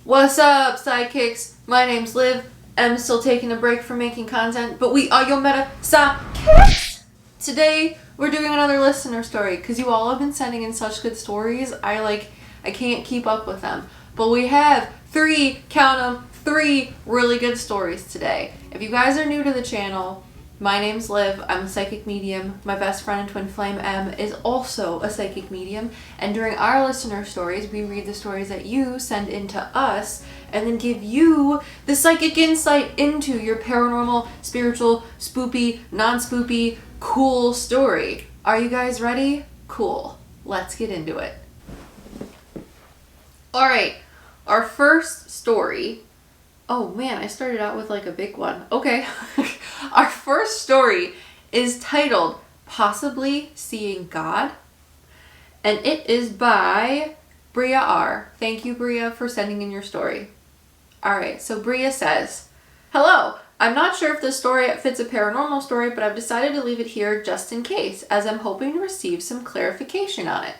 What's up, PsycKicks? My name's Liv. I'm still taking a break from making content, but we are your meta PsycKicks! Today, we're doing another listener story, because you all have been sending in such good stories, I can't keep up with them. But we have three really good stories today. If you guys are new to the channel, my name's Liv. I'm a psychic medium. My best friend and twin flame M is also a psychic medium. And during our listener stories, we read the stories that you send in to us and then give you the psychic insight into your paranormal, spiritual, spoopy, non-spoopy, cool story. Are you guys ready? Cool. Let's get into it. Alright, our first story. Oh man, I started out with a big one. Okay. Our first story is titled Possibly Seeing God, and it is by Bria R. Thank you, Bria, for sending in your story. Alright, so Bria says, "Hello, I'm not sure if this story fits a paranormal story, but I've decided to leave it here just in case, as I'm hoping to receive some clarification on it.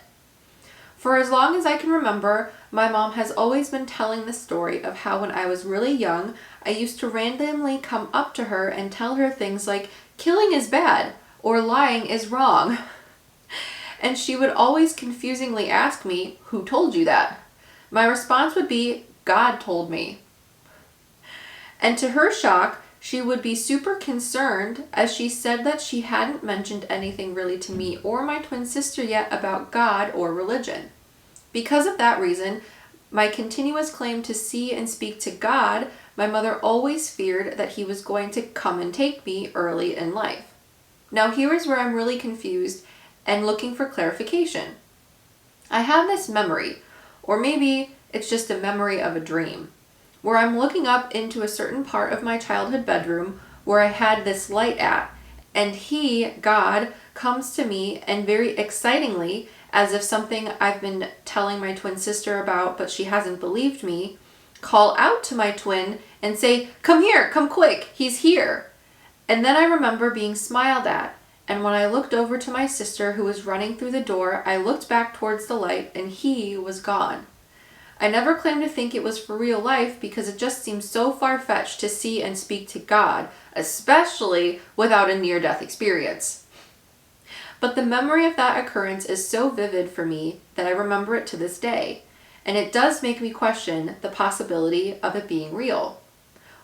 For as long as I can remember, my mom has always been telling the story of how when I was really young, I used to randomly come up to her and tell her things like, 'Killing is bad,' or 'lying is wrong.' And she would always confusingly ask me, 'Who told you that?' My response would be, 'God told me.' And to her shock, she would be super concerned as she said that she hadn't mentioned anything really to me or my twin sister yet about God or religion. Because of that reason, my continuous claim to see and speak to God, my mother always feared that he was going to come and take me early in life. Now here is where I'm really confused and looking for clarification. I have this memory, or maybe it's just a memory of a dream, where I'm looking up into a certain part of my childhood bedroom where I had this light at, and he, God, comes to me and very excitingly, as if something I've been telling my twin sister about but she hasn't believed me, call out to my twin and say, 'Come here, come quick, he's here.' And then I remember being smiled at, and when I looked over to my sister who was running through the door, I looked back towards the light and he was gone. I never claimed to think it was for real life because it just seems so far-fetched to see and speak to God, especially without a near-death experience. But the memory of that occurrence is so vivid for me that I remember it to this day, and it does make me question the possibility of it being real.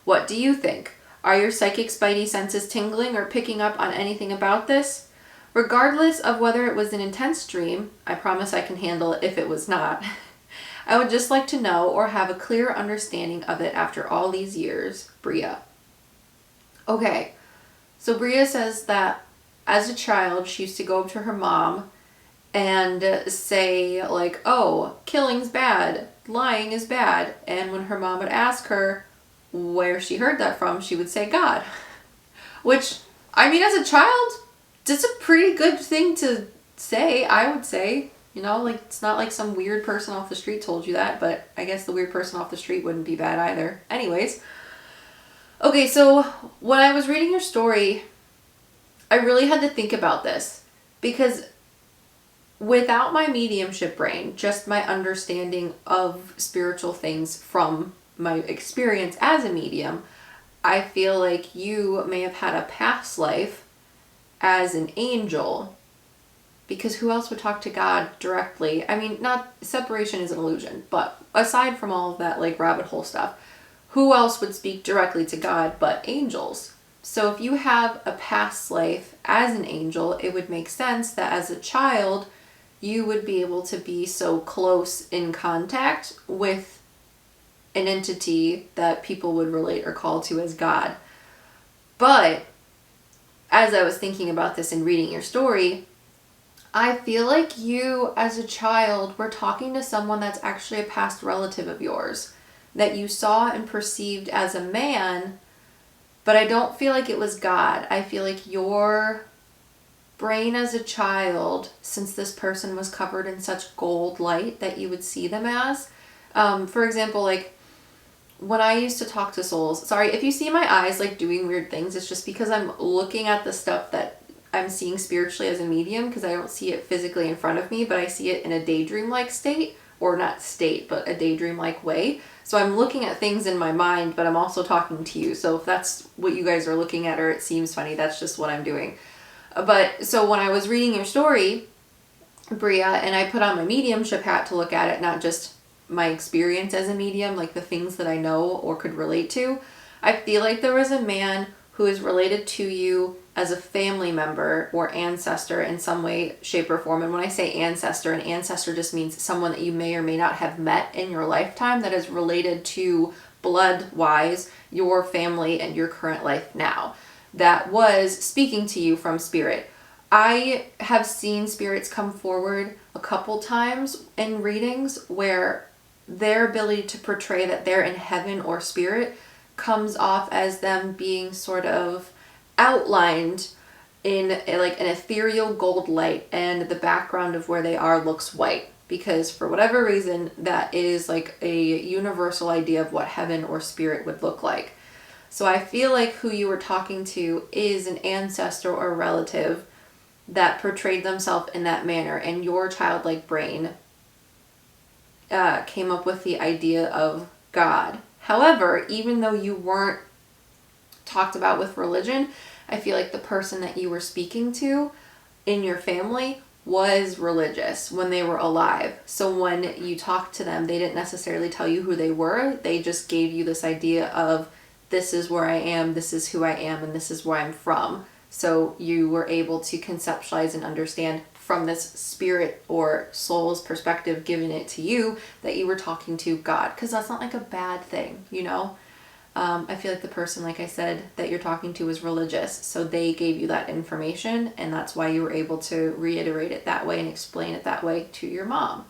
What do you think? Are your psychic spidey senses tingling or picking up on anything about this? Regardless of whether it was an intense dream, I promise I can handle it if it was not. I would just like to know or have a clear understanding of it after all these years. Bria." Okay, so Bria says that as a child, she used to go up to her mom and say, "Oh, killing's bad, lying is bad." And when her mom would ask her where she heard that from, she would say, "God." Which, as a child, it's a pretty good thing to say, I would say. It's not like some weird person off the street told you that, but I guess the weird person off the street wouldn't be bad either. Anyways. Okay, so when I was reading your story, I really had to think about this because without my mediumship brain, just my understanding of spiritual things from my experience as a medium, I feel like you may have had a past life as an angel, because who else would talk to God directly? Not separation is an illusion, but aside from all of that rabbit hole stuff, who else would speak directly to God but angels? So if you have a past life as an angel, it would make sense that as a child, you would be able to be so close in contact with an entity that people would relate or call to as God. But as I was thinking about this and reading your story, I feel like you as a child were talking to someone that's actually a past relative of yours that you saw and perceived as a man, but I don't feel like it was God. I feel like your brain as a child, since this person was covered in such gold light that you would see them as. For example, when I used to talk to souls, sorry, if you see my eyes doing weird things, it's just because I'm looking at the stuff that I'm seeing spiritually as a medium, because I don't see it physically in front of me, but I see it in a daydream-like state, or not state, but a daydream-like way. So I'm looking at things in my mind, but I'm also talking to you. So if that's what you guys are looking at or it seems funny, that's just what I'm doing. But so when I was reading your story, Bria, and I put on my mediumship hat to look at it, not just my experience as a medium, like the things that I know or could relate to, I feel like there was a man who is related to you as a family member or ancestor in some way, shape, or form. And when I say ancestor, an ancestor just means someone that you may or may not have met in your lifetime that is related to blood-wise your family and your current life now, that was speaking to you from spirit. I have seen spirits come forward a couple times in readings where their ability to portray that they're in heaven or spirit comes off as them being sort of outlined in like an ethereal gold light, and the background of where they are looks white, because for whatever reason that is like a universal idea of what heaven or spirit would look like. So I feel like who you were talking to is an ancestor or relative that portrayed themselves in that manner, and your childlike brain came up with the idea of God. However, even though you weren't talked about with religion, I feel like the person that you were speaking to in your family was religious when they were alive. So when you talked to them, they didn't necessarily tell you who they were. They just gave you this idea of, this is where I am, this is who I am, and this is where I'm from. So you were able to conceptualize and understand from this spirit or soul's perspective, giving it to you, that you were talking to God. Because that's not like a bad thing, you know? I feel like the person, like I said, that you're talking to is religious. So they gave you that information, and that's why you were able to reiterate it that way and explain it that way to your mom.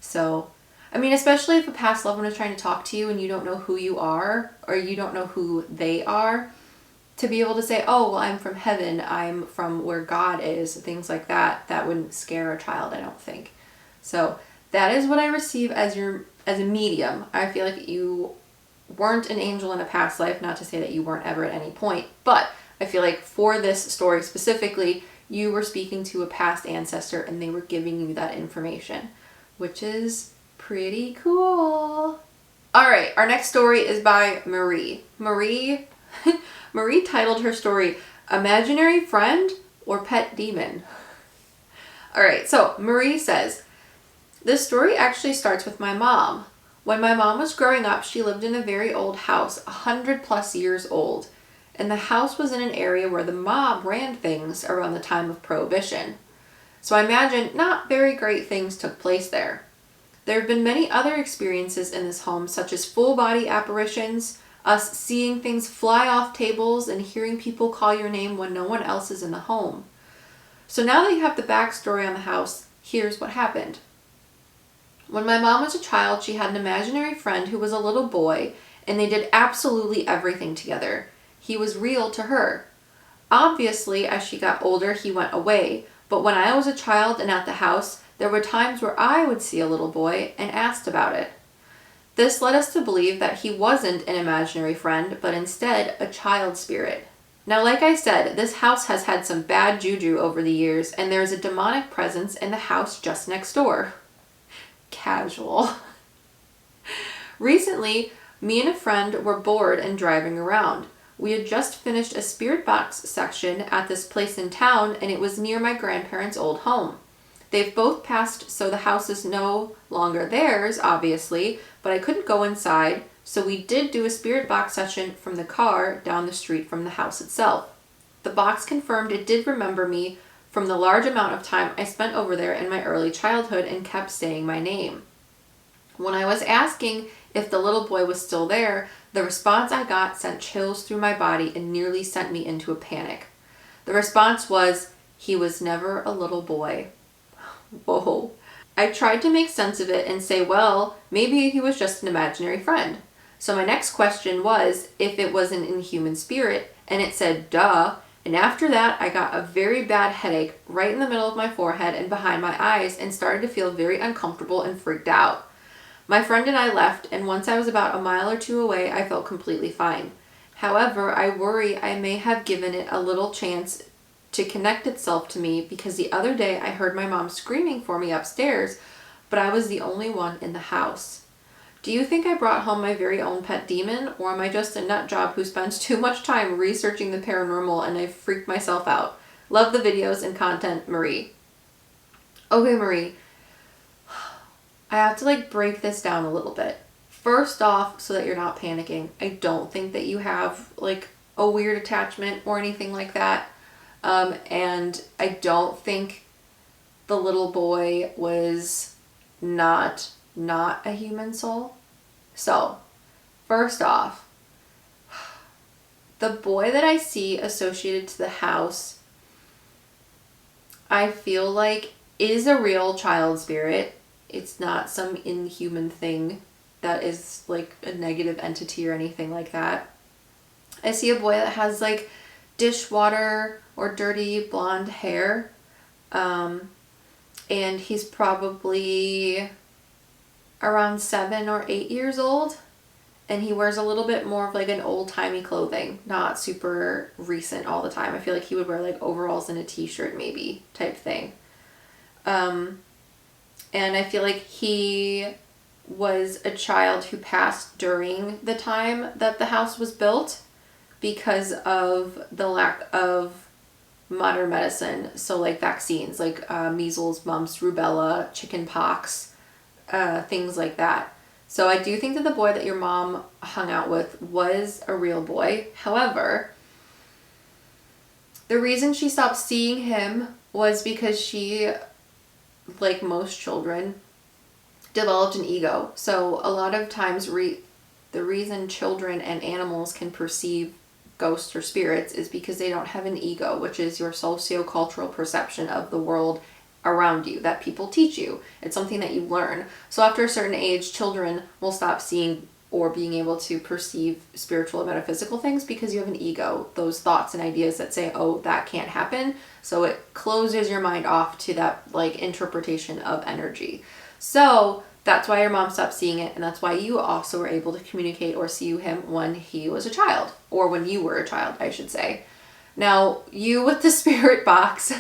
So, I mean, especially if a past loved one is trying to talk to you and you don't know who you are, or you don't know who they are, to be able to say, oh, well, I'm from heaven, I'm from where God is, things like that, that wouldn't scare a child, I don't think. So that is what I receive as a medium. I feel like you weren't an angel in a past life, not to say that you weren't ever at any point, but I feel like for this story specifically, you were speaking to a past ancestor and they were giving you that information, which is pretty cool. All right, our next story is by Marie. Marie titled her story, Imaginary Friend or Pet Demon? All right, so Marie says, this story actually starts with my mom. When my mom was growing up, she lived in a very old house, 100+ years old. And the house was in an area where the mob ran things around the time of Prohibition. So I imagine not very great things took place there. There have been many other experiences in this home, such as full-body apparitions, us seeing things fly off tables, and hearing people call your name when no one else is in the home. So now that you have the backstory on the house, here's what happened. When my mom was a child, she had an imaginary friend who was a little boy, and they did absolutely everything together. He was real to her. Obviously, as she got older, he went away, but when I was a child and at the house, there were times where I would see a little boy and asked about it. This led us to believe that he wasn't an imaginary friend, but instead a child spirit. Now, like I said, this house has had some bad juju over the years, and there is a demonic presence in the house just next door. Casual. Recently, me and a friend were bored and driving around. We had just finished a spirit box section at this place in town, and it was near my grandparents' old home. They've both passed, so the house is no longer theirs, obviously, but I couldn't go inside, so we did do a spirit box session from the car down the street from the house itself. The box confirmed it did remember me from the large amount of time I spent over there in my early childhood and kept saying my name. When I was asking if the little boy was still there, the response I got sent chills through my body and nearly sent me into a panic. The response was, he was never a little boy. Whoa. I tried to make sense of it and say, well, maybe he was just an imaginary friend. So my next question was if it was an inhuman spirit, and it said, duh. And after that, I got a very bad headache right in the middle of my forehead and behind my eyes and started to feel very uncomfortable and freaked out. My friend and I left, and once I was about a mile or two away, I felt completely fine. However, I worry I may have given it a little chance to connect itself to me, because the other day I heard my mom screaming for me upstairs, but I was the only one in the house. Do you think I brought home my very own pet demon, or am I just a nut job who spends too much time researching the paranormal and I've freaked myself out? Love the videos and content, Marie. Okay, Marie. I have to like break this down a little bit. First off, so that you're not panicking, I don't think that you have like a weird attachment or anything like that. And I don't think the little boy was not a human soul. So, first off, the boy that I see associated to the house, I feel like is a real child spirit. It's not some inhuman thing that is like a negative entity or anything like that. I see a boy that has like dishwater or dirty blonde hair. And he's probably around 7 or 8 years old. And he wears a little bit more of like an old-timey clothing, not super recent all the time. I feel like he would wear like overalls and a t-shirt maybe type thing. And I feel like he was a child who passed during the time that the house was built because of the lack of modern medicine. So like vaccines, like measles, mumps, rubella, chicken pox, things like that. So I do think that the boy that your mom hung out with was a real boy. However, the reason she stopped seeing him was because she, like most children, developed an ego. So a lot of times the reason children and animals can perceive ghosts or spirits is because they don't have an ego, which is your socio-cultural perception of the world around you that people teach you. It's something that you learn. So after a certain age, children will stop seeing or being able to perceive spiritual and metaphysical things because you have an ego, those thoughts and ideas that say, oh, that can't happen. So it closes your mind off to that like interpretation of energy. So that's why your mom stopped seeing it, and that's why you also were able to communicate or see him when he was a child, or when you were a child, I should say. Now, you with the spirit box,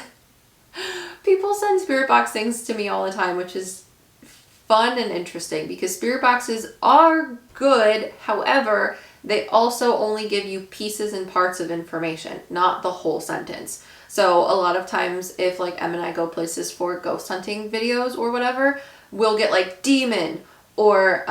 people send spirit box things to me all the time, which is fun and interesting because spirit boxes are good. However, they also only give you pieces and parts of information, not the whole sentence. So a lot of times if like Em and I go places for ghost hunting videos or whatever, we'll get like demon or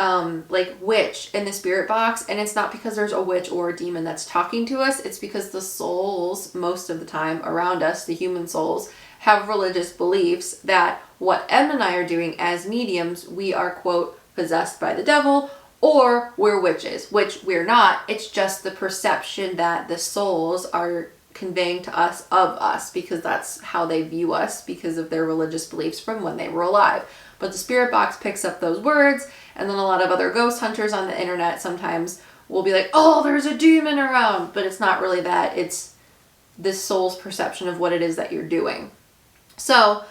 like witch in the spirit box, and it's not because there's a witch or a demon that's talking to us. It's because the souls most of the time around us, the human souls, have religious beliefs that what Em and I are doing as mediums, we are, quote, possessed by the devil, or we're witches, which we're not. It's just the perception that the souls are conveying to us of us because that's how they view us because of their religious beliefs from when they were alive. But the spirit box picks up those words, and then a lot of other ghost hunters on the internet sometimes will be like, oh, there's a demon around, but it's not really that. It's this soul's perception of what it is that you're doing. So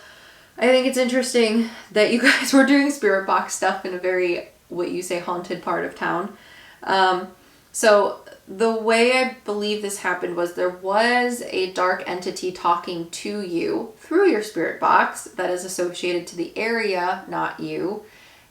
I think it's interesting that you guys were doing spirit box stuff in a very, what you say, haunted part of town. So the way I believe this happened was there was a dark entity talking to you through your spirit box that is associated to the area, not you.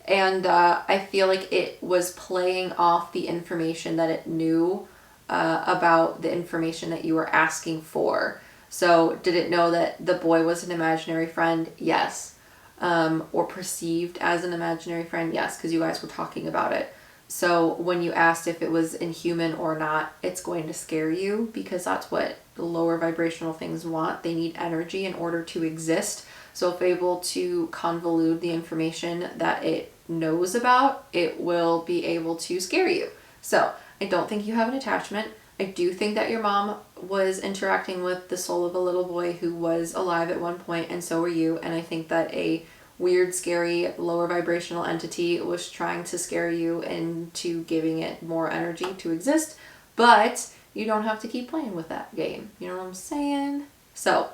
And I feel like it was playing off the information that it knew about the information that you were asking for. So did it know that the boy was an imaginary friend? Yes. Or perceived as an imaginary friend? Yes, because you guys were talking about it. So when you asked if it was inhuman or not, it's going to scare you because that's what the lower vibrational things want. They need energy in order to exist. So if able to convolute the information that it knows about, it will be able to scare you. So I don't think you have an attachment. I do think that your mom was interacting with the soul of a little boy who was alive at one point, and so were you. And I think that a weird, scary, lower vibrational entity was trying to scare you into giving it more energy to exist. But you don't have to keep playing with that game. You know what I'm saying? So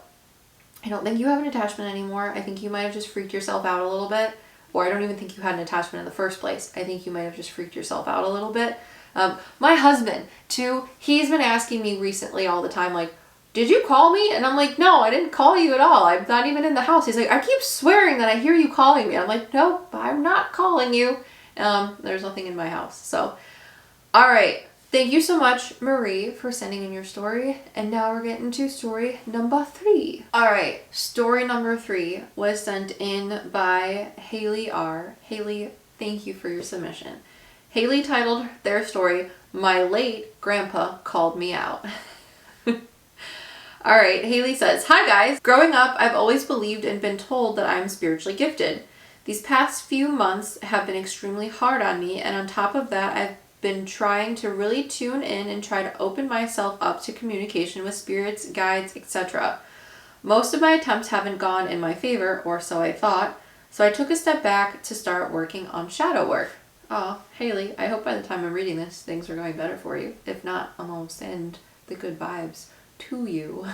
I don't think you have an attachment anymore. I think you might have just freaked yourself out a little bit. Or I don't even think you had an attachment in the first place. I think you might have just freaked yourself out a little bit. My husband, too, he's been asking me recently all the time, like, did you call me? And I'm like, no, I didn't call you at all. I'm not even in the house. He's like, I keep swearing that I hear you calling me. I'm like, nope, I'm not calling you. There's nothing in my house. So, all right. Thank you so much, Marie, for sending in your story. And now we're getting to story number 3. All right. Story number 3 was sent in by Hailey R. Hailey, thank you for your submission. Hailey titled their story, My Late Grandpa Called Me Out. All right. Hailey says, hi guys. Growing up, I've always believed and been told that I'm spiritually gifted. These past few months have been extremely hard on me. And on top of that, I've been trying to really tune in and try to open myself up to communication with spirits, guides, etc. Most of my attempts haven't gone in my favor, or so I thought, so I took a step back to start working on shadow work. Oh, Hailey, I hope by the time I'm reading this, things are going better for you. If not, I'll send the good vibes to you.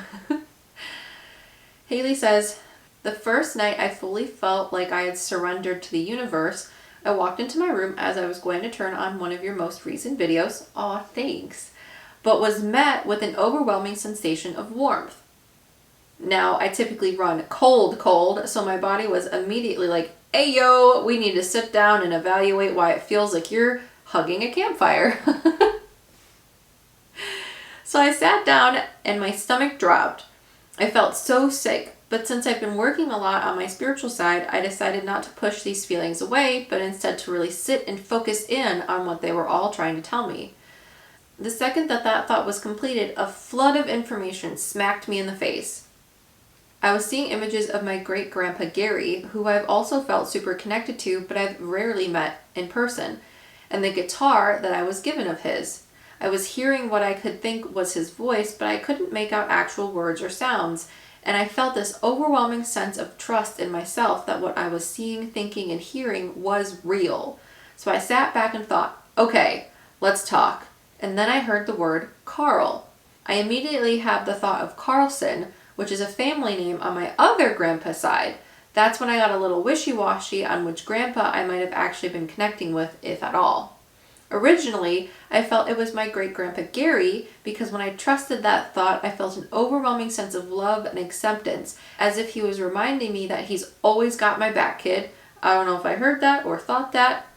Hailey says, the first night I fully felt like I had surrendered to the universe. I walked into my room as I was going to turn on one of your most recent videos. Aw, thanks. But was met with an overwhelming sensation of warmth. Now, I typically run cold, so my body was immediately like, hey yo, we need to sit down and evaluate why it feels like you're hugging a campfire. So I sat down and my stomach dropped. I felt so sick. But since I've been working a lot on my spiritual side, I decided not to push these feelings away, but instead to really sit and focus in on what they were all trying to tell me. The second that thought was completed, a flood of information smacked me in the face. I was seeing images of my great-grandpa Gary, who I've also felt super connected to, but I've rarely met in person, and the guitar that I was given of his. I was hearing what I could think was his voice, but I couldn't make out actual words or sounds. And I felt this overwhelming sense of trust in myself that what I was seeing, thinking, and hearing was real. So I sat back and thought, okay, let's talk. And then I heard the word Carl. I immediately had the thought of Carlson, which is a family name on my other grandpa's side. That's when I got a little wishy-washy on which grandpa I might have actually been connecting with, if at all. Originally, I felt it was my great-grandpa Gary because when I trusted that thought, I felt an overwhelming sense of love and acceptance, as if he was reminding me that he's always got my back, kid. I don't know if I heard that or thought that.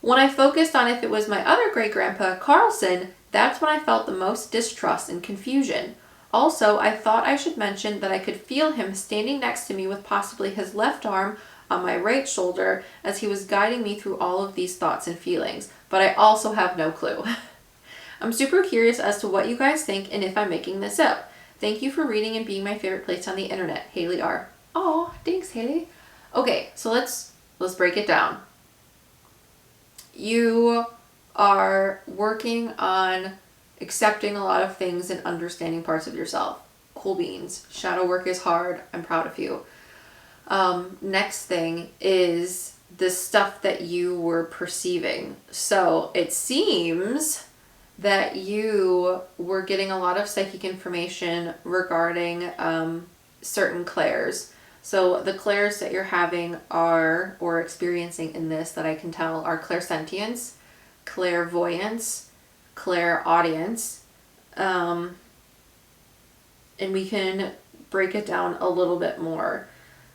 When I focused on if it was my other great-grandpa, Carlson, that's when I felt the most distrust and confusion. Also, I thought I should mention that I could feel him standing next to me with possibly his left arm on my right shoulder as he was guiding me through all of these thoughts and feelings. But I also have no clue. I'm super curious as to what you guys think and if I'm making this up. Thank you for reading and being my favorite place on the internet. Hailey R. Oh, thanks, Hailey. Okay, so let's break it down. You are working on accepting a lot of things and understanding parts of yourself. Cool beans. Shadow work is hard. I'm proud of you. Next thing is the stuff that you were perceiving. So it seems that you were getting a lot of psychic information regarding certain clairs. So the clairs that you're having are, or experiencing in this that I can tell, are clairsentience, clairvoyance, clairaudience, and we can break it down a little bit more.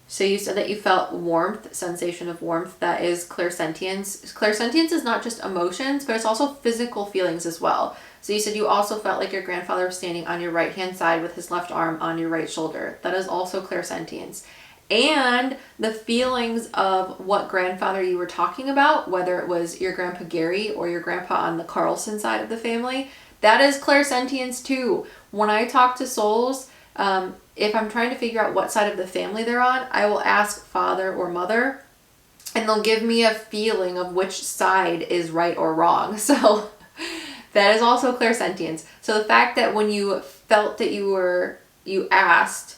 So you said that you felt warmth, sensation of warmth. That is clairsentience. Clairsentience is not just emotions, but it's also physical feelings as well. So you said you also felt like your grandfather was standing on your right-hand side with his left arm on your right shoulder. That is also clairsentience. And the feelings of what grandfather you were talking about, whether it was your grandpa Gary or your grandpa on the Carlson side of the family, that is clairsentience too. When I talk to souls, if I'm trying to figure out what side of the family they're on, I will ask father or mother, and they'll give me a feeling of which side is right or wrong. So that is also clairsentience. So the fact that when you felt that you asked,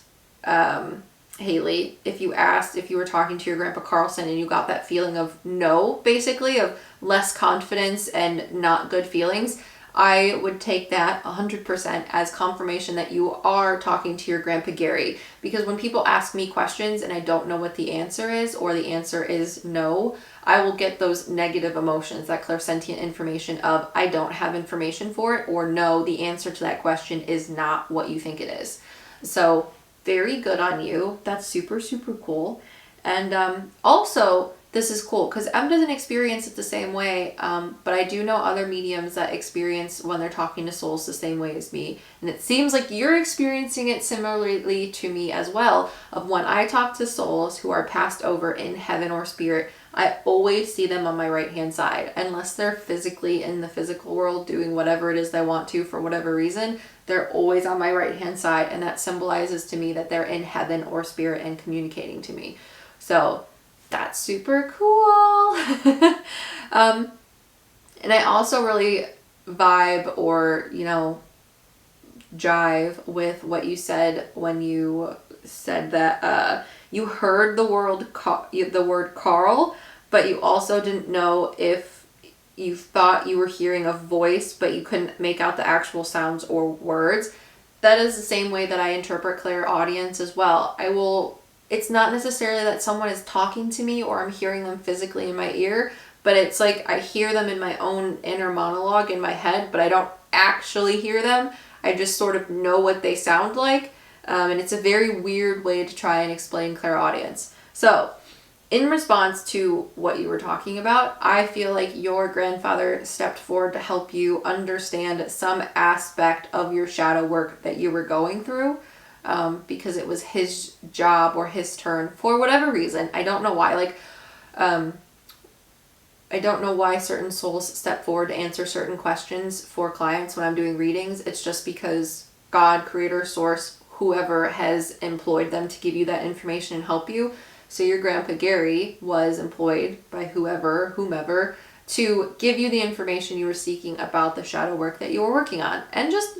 Hailey, if you were talking to your grandpa Carlson and you got that feeling of no, basically, of less confidence and not good feelings, I would take that 100% as confirmation that you are talking to your grandpa Gary. Because when people ask me questions and I don't know what the answer is, or the answer is no, I will get those negative emotions, that clairsentient information of I don't have information for it, or no, the answer to that question is not what you think it is. So very good on you. That's super, super cool. And also, this is cool because Em doesn't experience it the same way, but I do know other mediums that experience when they're talking to souls the same way as me. And it seems like you're experiencing it similarly to me as well, of when I talk to souls who are passed over in heaven or spirit, I always see them on my right-hand side. Unless they're physically in the physical world doing whatever it is they want to for whatever reason, they're always on my right-hand side, and that symbolizes to me that they're in heaven or spirit and communicating to me. So that's super cool. And I also really vibe or, you know, jive with what you said when you said that you heard the word Carl, but you also didn't know if you thought you were hearing a voice, but you couldn't make out the actual sounds or words. That is the same way that I interpret clairaudience as well. It's not necessarily that someone is talking to me or I'm hearing them physically in my ear, but it's like I hear them in my own inner monologue in my head, but I don't actually hear them. I just sort of know what they sound like. And it's a very weird way to try and explain clairaudience. So, in response to what you were talking about, I feel like your grandfather stepped forward to help you understand some aspect of your shadow work that you were going through. Because it was his job or his turn for whatever reason. I don't know why. I don't know why certain souls step forward to answer certain questions for clients when I'm doing readings. It's just because God, creator, source, whoever has employed them to give you that information and help you. So your grandpa Gary was employed by whomever, to give you the information you were seeking about the shadow work that you were working on. And just,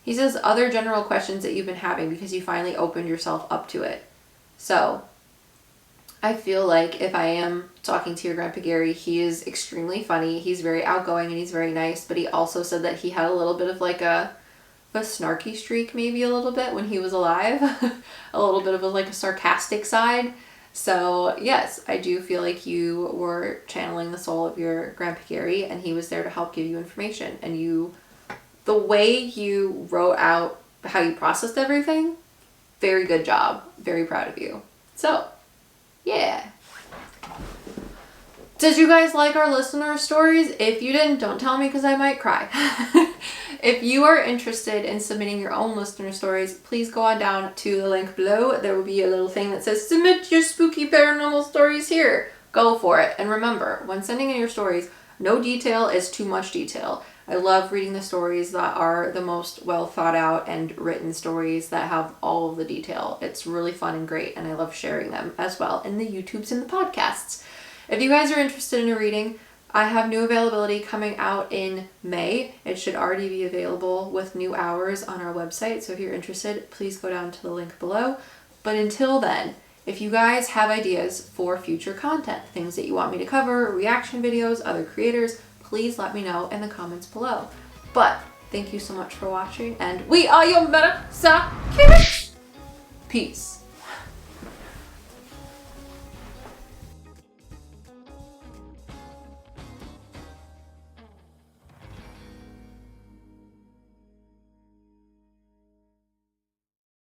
he says, other general questions that you've been having because you finally opened yourself up to it. So I feel like if I am talking to your grandpa Gary, he is extremely funny. He's very outgoing and he's very nice, but he also said that he had a little bit of like a snarky streak, maybe a little bit when he was alive. A little bit of a sarcastic side. So yes, I do feel like you were channeling the soul of your grandpa Gary, and he was there to help give you information. And the way you wrote out how you processed everything, very good job. Very proud of you. So, yeah. Did you guys like our listener stories? If you didn't, don't tell me because I might cry. If you are interested in submitting your own listener stories, please go on down to the link below. There will be a little thing that says submit your spooky paranormal stories here. Go for it. And remember, when sending in your stories, no detail is too much detail. I love reading the stories that are the most well thought out and written stories that have all of the detail. It's really fun and great, and I love sharing them as well in the YouTubes and the podcasts. If you guys are interested in a reading, I have new availability coming out in May. It should already be available with new hours on our website, so if you're interested, please go down to the link below. But until then, if you guys have ideas for future content, things that you want me to cover, reaction videos, other creators, please let me know in the comments below. But thank you so much for watching, and we are your PsycKicks. Peace.